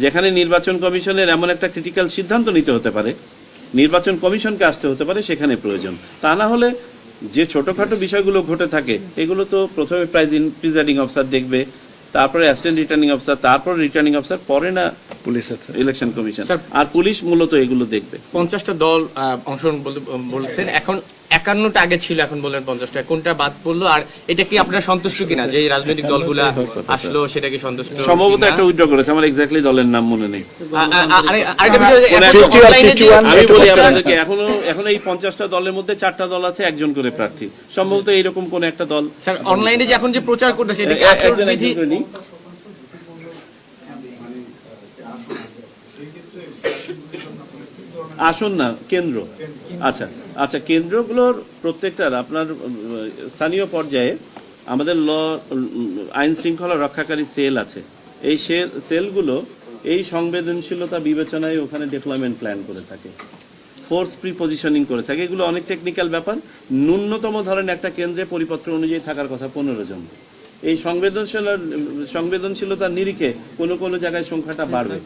যেখানে নির্বাচন কমিশনের এমন একটা ক্রিটিক্যাল সিদ্ধান্ত নিতে হতে পারে, নির্বাচন কমিশনকে আসতে হতে পারে, সেখানে প্রয়োজন। তা না হলে যে ছোটখাটো বিষয়গুলো ঘটে থাকে এগুলো তো প্রথমে প্রিজাইডিং অফিসার দেখবে, তারপরে অ্যাসিস্ট্যান্ট রিটার্নিং অফিসার, তারপর রিটার্নিং অফিসার, পরে না পুলিশ আছে, ইলেকশন কমিশন। আর পুলিশ মূলত এগুলো দেখবে। 50টা দল অংশগ্রহণ বলছেন, এখন 51টা আগে ছিল, এখন বললেন 50টা, কোনটা বাদ পড়লো? আর এটা কি আপনারা সন্তুষ্ট কিনা যে এই রাজনৈতিক দলগুলা আসলো, সেটা কি সন্তুষ্ট? সম্ভবত একটা উইথড্র করেছে, আমার এক্স্যাক্টলি দলের নাম মনে নেই। আমি বলি আপনাদেরকে, এখনো এই 50টা দলের মধ্যে 4টা দল আছে একজন করে প্রার্থী, সম্ভবত এইরকম কোন একটা দল। স্যার অনলাইনে যে এখন যে প্রচার করতেছে এটা কি আচরণবিধি? আসুন না কেন্দ্র, আচ্ছা আচ্ছা, কেন্দ্রগুলোর প্রত্যেকটার আপনার স্থানীয় পর্যায়ে আমাদের আইন শৃঙ্খলা রক্ষাকারী সেল আছে। এই সেলগুলো এই সংবেদনশীলতা বিবেচনায় ওখানে ডেপ্লয়মেন্ট প্ল্যান করে থাকে, ফোর্স প্রিপজিশনিং করে থাকে। এগুলো অনেক টেকনিক্যাল ব্যাপার। ন্যূনতম ধরেন একটা কেন্দ্রে পরিপত্র অনুযায়ী থাকার কথা 15 জন। এই সংবেদনশীলতার নিরিখে কোনো জায়গায় সংখ্যাটা বাড়বে,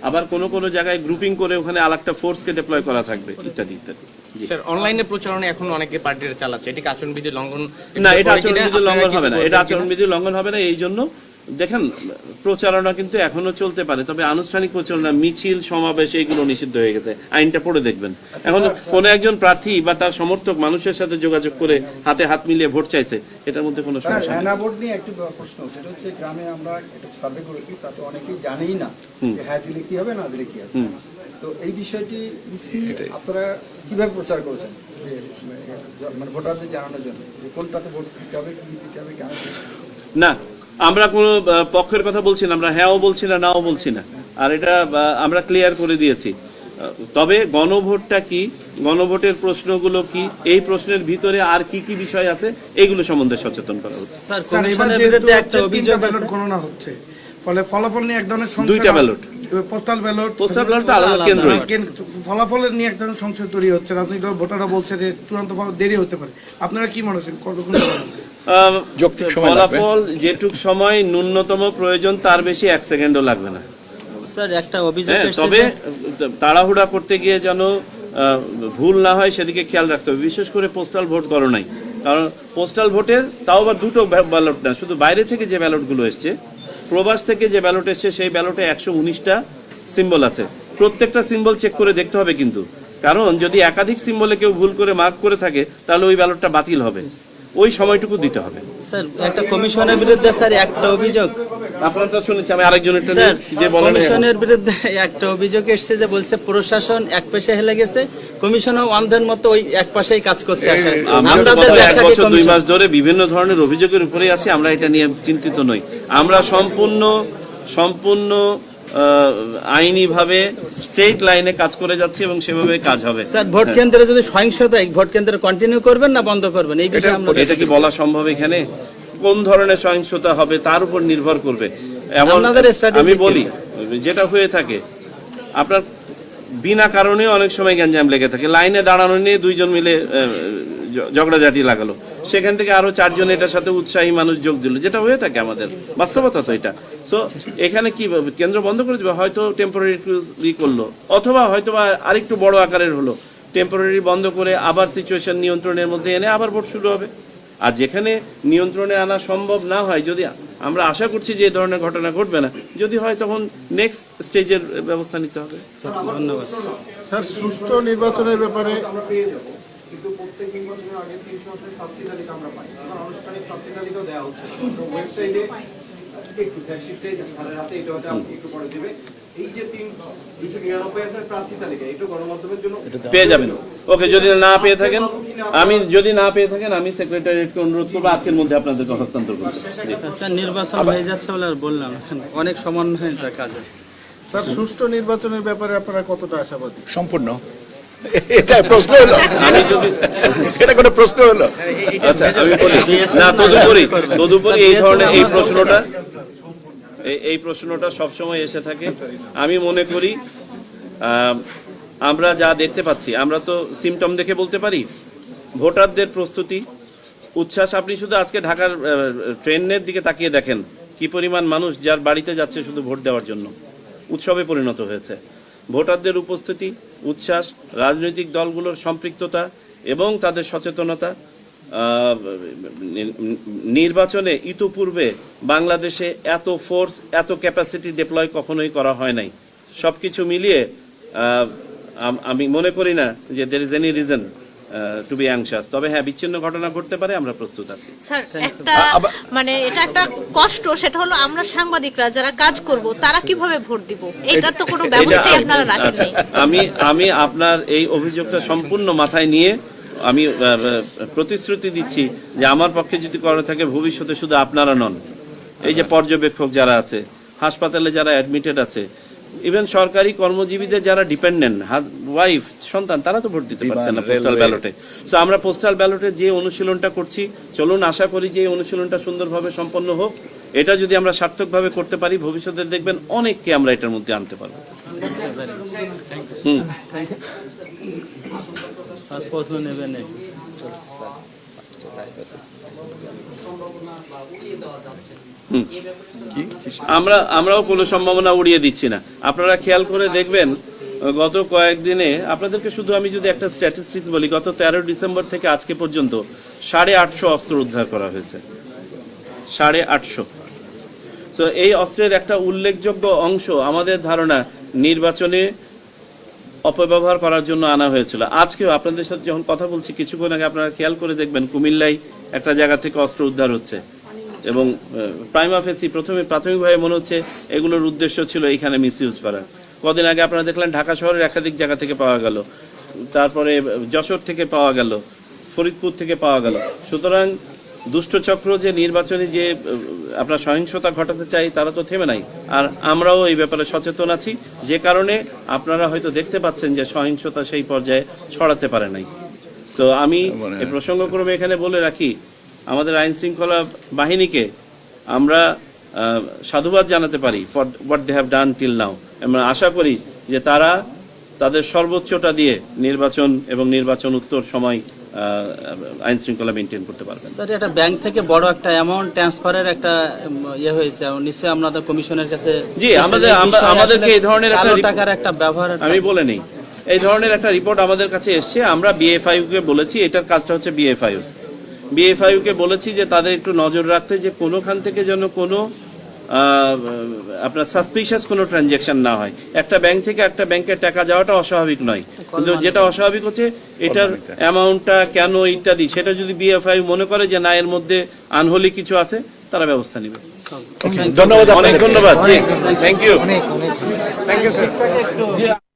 আবার কোনো জায়গায় গ্রুপিং করে ওখানে আরেকটা ফোর্সকে ডিপ্লয় করা থাকবে, ইত্যাদি ইত্যাদি। স্যার অনলাইনে প্রচারণা এখন অনেকে পার্টিরা চালাচ্ছে, এটা কি আচরণবিধি লঙ্ঘন? না, এটা আচরণবিধি লঙ্ঘন হবে না, এটা আচরণবিধি লঙ্ঘন হবে না। এই জন্য দেখেন প্রচারণা কিন্তু এখনো চলতে পারে, তবে আনুষ্ঠানিক প্রচারণা, মিছিল, সমাবেশ এগুলো নিষিদ্ধ হয়ে গেছে। আইনটা পড়ে দেখবেন। এখন কোন একজন প্রার্থী বা তার সমর্থক মানুষের সাথে যোগাযোগ করে হাতে হাত মিলিয়ে ভোট চাইছে, এটার মধ্যে কোনো সমস্যা নেই। ভোট নিয়ে একটু প্রশ্ন, সেটা হচ্ছে গ্রামে আমরা একটা সার্ভে করেছি, তাতে অনেকেই জানেই না যে হ্যাঁ দিলে কি হবে, না দিলে কি হবে। তো এই বিষয়টি আপনারা কিভাবে প্রচার করেছেন মানে ভোটারদের জানানোর জন্য যে কোনটাতে ভোট দিতে হবে, কি দিতে হবে, কেন? না, আমরা কোনো পক্ষের কথা বলছি না, আমরা হ্যাঁও বলছি না, নাও বলছি না, আর এটা আমরা ক্লিয়ার করে দিয়েছি। তবে গণভোটটা কি, গণভোটের প্রশ্নগুলো কি, এই প্রশ্নের ভিতরে আর কি কি বিষয় আছে এগুলো সম্বন্ধে সচেতন করা হচ্ছে। গণনা হচ্ছে, ফলে ফলাফল নিয়ে এক ধরনের 2টা ব্যালট, পোস্টাল ব্যালট তো আলাদা কেন্দ্র, ফলাফলের নিয়ে এক ধরনের সংশয় তৈরি হচ্ছে। রাজনৈতিক দল ভোটাররা বলছে যে চূড়ান্ত দেরি হতে পারে। আপনারা কি মনে হচ্ছেন কতক্ষণ ফলাফল যেটুক সময় ন্যূনতম প্রয়োজন তার বেশি 1 সেকেন্ডও লাগবে না স্যার? একটা অভিযোগ, তবে তাড়াহুড়া করতে গিয়ে যেন ভুল না হয় সেদিকে খেয়াল রাখতে হবে, বিশেষ করে পোস্টাল ভোট গণনায়। কারণ পোস্টাল ভোটের তাও আবার 2টো ব্যালট না, শুধু বাইরে থেকে যে ব্যালটগুলো এসছে, প্রবাস থেকে যে ব্যালট এসছে, সেই ব্যালটে 119টা সিম্বল আছে। প্রত্যেকটা সিম্বল চেক করে দেখতে হবে কিন্তু, কারণ যদি একাধিক সিম্বলে কেউ ভুল করে মার্ক করে থাকে তাহলে ওই ব্যালটটা বাতিল হবে, ওই সময়টুকু দিতে হবে। স্যার একটা কমিশনের বিরুদ্ধে স্যার একটা অভিযোগ, আপনারটা শুনেছি, আমি আরেকজনেরটা যে বলেন, কমিশনের বিরুদ্ধে একটা অভিযোগ এসেছে যে বলছে প্রশাসন এক পাশে হেলে গেছে, কমিশনও অন্ধের মতো ওই এক পাশেই কাজ করছে। আমরা 1 বছর 2 মাস ধরে বিভিন্ন ধরনের অভিযোগের উপরেই আছি, আমরা এটা নিয়ে চিন্তিত নই। আমরা সম্পূর্ণ আইনিভাবে স্ট্রেট লাইনে কাজ করে যাচ্ছি এবং সেভাবে কাজ হবে। স্যার ভোট কেন্দ্রে যদি সহিংসতা, ভোট কেন্দ্রে কন্টিনিউ করবেন না বন্ধ করবেন, এই বিষয়ে এটা কি বলা সম্ভব? এখানে কোন ধরনের সহিংসতা হবে তার উপর নির্ভর করবে। আমি বলি যেটা হয়ে থাকে, আপনার বিনা কারণে অনেক সময় গ্যাঞ্জাম লেগে থাকে, লাইনে দাঁড়ানো নিয়ে 2 জন মিলে ঝগড়াঝাটি লাগালো, সেখান থেকে আরো 4 জন এটার সাথে উৎসাহী মানুষ যোগ দিল, যেটা হয়ে থাকে আমাদের বাস্তবতা তো এটা। সো এখানে কি কেন্দ্র বন্ধ করে দেবে? হয়তো টেম্পোরারি করলো, অথবা হয়তো আরেকটু বড় আকারের হলো, টেম্পোরারি বন্ধ করে আবার সিচুয়েশন নিয়ন্ত্রণের মধ্যে এনে আবার ভোট শুরু হবে। আর যেখানে নিয়ন্ত্রণে আনা সম্ভব না হয়, যদি আমরা আশা করছি যে এই ধরনের ঘটনা ঘটবে না, যদি হয় তখন নেক্সট স্টেজের ব্যবস্থা নিতে হবে। ধন্যবাদ স্যার। সুষ্ঠু নির্বাচনের ব্যাপারে কিন্তু প্রত্যেক নির্বাচনের আগে 300 প্রার্থী তালিকা আমরা পাই, আনুষ্ঠানিক প্রার্থী তালিকাও দেওয়া হচ্ছে তো ওয়েবসাইটে একটু ফ্ল্যাগশিপে স্যারের হাতে এটা একটু পরে দেবে। এই যে 299 প্রার্থী তালিকা, এটা গণমাধ্যমের জন্য পেয়ে যাবেন। ওকে, যদি না পেয়ে থাকেন, আমি সেক্রেটারিয়েটকে অনুরোধ করবো আজকের মধ্যে আপনাদেরকে হস্তান্তর করব। নির্বাচন হয়ে যাচ্ছে বলে আর বললাম, অনেক সমন্বয় কাজ আছে। স্যার সুষ্ঠু নির্বাচনের ব্যাপারে আপনারা কতটা আশাবাদী? সম্পূর্ণ। এটা প্রশ্ন হলো? এটা কোনো প্রশ্ন হলো? আচ্ছা, আমি বলি না, তদুপরি এই ধরনের এই প্রশ্নটা সবসময় এসে থাকে। আমি মনে করি আমরা যা দেখতে পাচ্ছি, আমরা তো সিমটম দেখে বলতে পারি। ভোটারদের প্রস্তুতি, উচ্ছ্বাস, আপনি শুধু আজকে ঢাকার ট্রেনের দিকে তাকিয়ে দেখেন কি পরিমাণ মানুষ যার বাড়িতে যাচ্ছে শুধু ভোট দেওয়ার জন্য। উৎসবে পরিণত হয়েছে। ভোটারদের উপস্থিতি, উচ্ছ্বাস, রাজনৈতিক দলগুলোর সম্পৃক্ততা এবং তাদের সচেতনতা, নির্বাচনে ইতোপূর্বে বাংলাদেশে এত ফোর্স, এত ক্যাপাসিটি ডিপ্লয় কখনোই করা হয় নাই। সবকিছু মিলিয়ে আমি মনে করি না যে there is any reason to be anxious. তবে হ্যাঁ, বিচ্ছিন্ন ঘটনা ঘটতে পারে, আমরা প্রস্তুত আছি। স্যার, একটা মানে এটা একটা কষ্ট, সেটা হলো আমরা সাংবাদিকরা যারা কাজ করব তারা কিভাবে ভোট দিব, এটার তো কোনো ব্যবস্থাই আপনারা রাখেননি। আমি আপনার এই অভিযোগটা সম্পূর্ণ মাথায় নিয়ে আমি প্রতিশ্রুতি দিচ্ছি যে আমার পক্ষে যদি করা থাকে ভবিষ্যতে শুধু আপনারা নন, এই যে পর্যবেক্ষক যারা আছে, হাসপাতালে যারা অ্যাডমিটেড আছে, ইভেন সরকারি কর্মজীবীদের যারা ডিপেন্ডেন্ট, ওয়াইফ, সন্তান, তারা তো ভোট দিতে পারছে না পোস্টাল ব্যালটে। তো আমরা পোস্টাল ব্যালটে যে অনুশীলনটা করছি, চলুন আশা করি যে এই অনুশীলনটা সুন্দরভাবে সম্পন্ন হোক। এটা যদি আমরা সার্থকভাবে করতে পারি, ভবিষ্যতে দেখবেন অনেককে আমরা এটার মধ্যে আনতে পারবো। প্রশ্ন নেবেন? আমরাও কোনো সম্ভাবনা উড়িয়ে দিচ্ছি না। আপনারা খেয়াল করে দেখবেন গত কয়েকদিনে, আপনাদেরকে শুধু আমি যদি একটা স্ট্যাটিস্টিক্স বলি, গত 13 ডিসেম্বর থেকে আজকে পর্যন্ত 850 অস্ত্র উদ্ধার করা হয়েছে। 850। তো এই অস্ত্রের একটা উল্লেখযোগ্য অংশ আমাদের ধারণা নির্বাচনে অপব্যবহার করার জন্য আনা হয়েছিল। আজকেও আপনাদের সাথে যখন কথা বলছি, কিছুক্ষণ আগে আপনারা খেয়াল করে দেখবেন কুমিল্লায় একটা জায়গা থেকে অস্ত্র উদ্ধার হচ্ছে এবং প্রাইমা ফেসি প্রাথমিকভাবে মনে হচ্ছে এগুলোর উদ্দেশ্য ছিল এখানে মিসইউজ করা। কদিন আগে আপনারা দেখলেন ঢাকা শহরের একাধিক জায়গা থেকে পাওয়া গেল, তারপরে যশোর থেকে পাওয়া গেল, ফরিদপুর থেকে পাওয়া গেল। সুতরাং দুষ্টচক্র যে নির্বাচনে যে আপনার সহিংসতা ঘটাতে চাই, তারা তো থেমে নাই। আর আমরাও এই ব্যাপারে সচেতন আছি, যে কারণে আপনারা হয়তো দেখতে পাচ্ছেন যে সহিংসতা সেই পর্যায়ে ছড়াতে পারে নাই। তো আমি এই প্রসঙ্গক্রমে এখানে বলে রাখি, আমাদের আইন শৃঙ্খলা বাহিনীকে আমরা সাধুবাদ জানাতে পারি for what they have done till now. আমরা আশা করি যে তারা তাদের সর্বোচ্চটা দিয়ে নির্বাচন এবং নির্বাচন উত্তর সময় আইন শৃঙ্খলা মেনটেন করতে পারবেন। স্যার, এটা ব্যাংক থেকে বড় একটা অ্যামাউন্ট ট্রান্সফারের একটা ইয়ে হয়েছে, নিশ্চয়ই আপনাদের কমিশনের কাছে। জি, আমাদেরকে এই ধরনের টাকার একটা ব্যবহার আমি বলে নেই, এই ধরনের একটা রিপোর্ট আমাদের কাছে এসছে। আমরা বিএফআইউ কে বলেছি, এটার কাজটা হচ্ছে বিএফআইউ কে বলেছি যে তাদের একটু নজর রাখতে, যে কোনোখান থেকে যেন কোনো আপনার সাসপিশিয়াস কোনো ট্রানজ্যাকশন না হয়। একটা ব্যাংক থেকে একটা ব্যাংকে টাকা যাওয়াটা অস্বাভাবিক নয়, কিন্তু যেটা অস্বাভাবিক হচ্ছে এটার অ্যামাউন্টটা কেন ইত্যাদি, সেটা যদি বিএফআইউ মনে করে যে না এর মধ্যে আনহোলি কিছু আছে, তারা ব্যবস্থা নেবে। ধন্যবাদ, অনেক ধন্যবাদ। জি, থ্যাংক ইউ। স্যার।